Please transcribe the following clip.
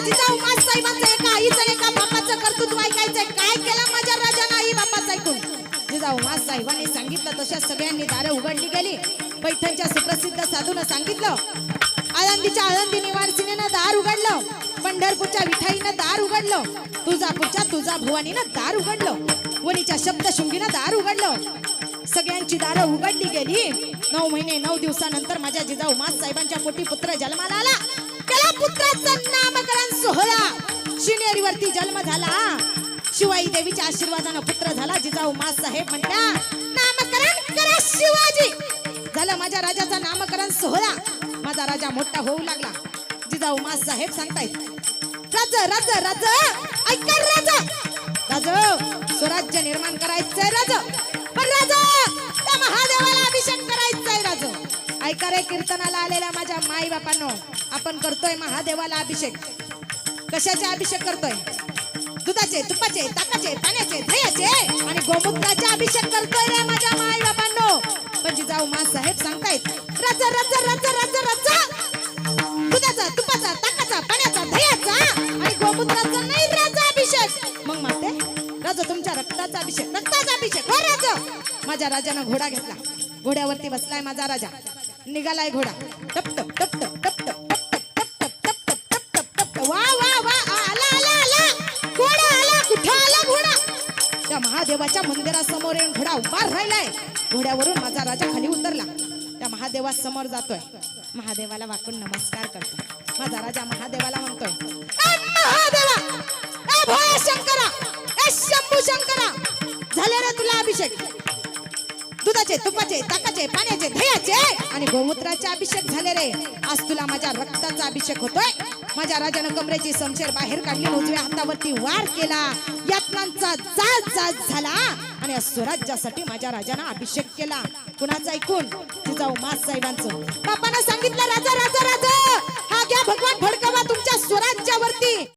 जिजाऊ मासाहेबांचं एका आईचं एका बापाचं कर्तृत्व ऐकायचंय. काय केलं माझ्या राजानं आई बापाचं ऐकून? जिजाऊ मासाहेबांनी सांगितलं तशा सगळ्यांनी दारं उघडली गेली. पैठणच्या सुप्रसिद्ध साधूनं सांगितलं, आळंदीच्या आळंदी निवासिनीनं दार उघडलं, पंढरपूरच्या विठाईनं दार उघडलं, तुळजापूरच्या तुळजाभवानीनं दार उघडलं, वणीच्या सप्तशृंगीनं दार उघडलं. सगळ्यांची दारं उघडली गेली. 9 महिने 9 दिवसानंतर माझ्या जिजाऊ मासाहेबांच्या पोटी पुत्र जन्माला आला. त्याला पुत्राचं नामकरण सोहळा शिनेरीवरती जन्म झाला. शिवाई देवीच्या आशीर्वादानं पुत्र झाला. जिजाऊ मासाहेब म्हणता, नामकरण करा शिवाजी. झालं माझ्या राजाचं नामकरण सोहळा. माझा राजा मोठा होऊ लागला. जिजाऊ मासाहेब सांगतायत, राज राज राज ऐका राज राज स्वराज्य निर्माण करायचंय राज. पण राज त्या महादेवाला अभिषेक करायचंय राज. ऐका रे कीर्तनाला आलेल्या माझ्या माई बापांनो, आपण करतोय महादेवाला अभिषेक. कशाचे अभिषेक करतोय? दुधाचे, तुपाचे, ताकाचे, पाण्याचे, दह्याचे आणि गोमूत्राचे अभिषेक करतोय रे माझ्या माई बापांनो. पण जिजाऊ मासाहेब सांगतायत, राज राज राज राज राज दुधाचा, तुपाचा, ताकाचा, पाण्याचा, दह्याचा आणि गोमूत्राचा नाही राजा अभिषेक. मग माते राजा तुमच्या रक्ताचा अभिषेक, रक्ताचा अभिषेक हो राजा. माझ्या राजानं घोडा घेतला. घोड्यावरती बसलाय माझा राजा. निघालाय घोडा. टप टप टप टप टप टप टप टप टप टप टप टप टप. वा वा वा आला आला आला घोडा आला. कुठं आला घोडा? त्या महादेवाच्या मंदिरासमोर येऊन घोडा उभा राहिलाय. घोड्यावरून माझा राजा खाली उतरला. त्या महादेवासमोर जातोय. महादेवाला वाकून नमस्कार करतोय. माझा राजा महादेवाला म्हणतोय, महादेवा, ए भोळा शंकरा, ए शंभू शंकरा, झाले रे तुला अभिषेक. दुधाचे, तुपाचे, ताकाचे, पाण्याचे, दह्याचे आणि गोमूत्राचे अभिषेक झाले रे. आज तुला माझ्या रक्ताचा अभिषेक होतोय. माझ्या राजानं कमरेची समशेर बाहेर काढली. उजव्या हातावरती वार केला. यातनांचा जाज जाज झाला आणि स्वराज्यासाठी माझ्या राजानं अभिषेक केला. कुणाचं ऐकून? जिजाऊ मासाहेबांचं. बापानं सांगितलं, राजा राजा राजा हा घ्या भगवान भडकवा तुमच्या स्वराज्य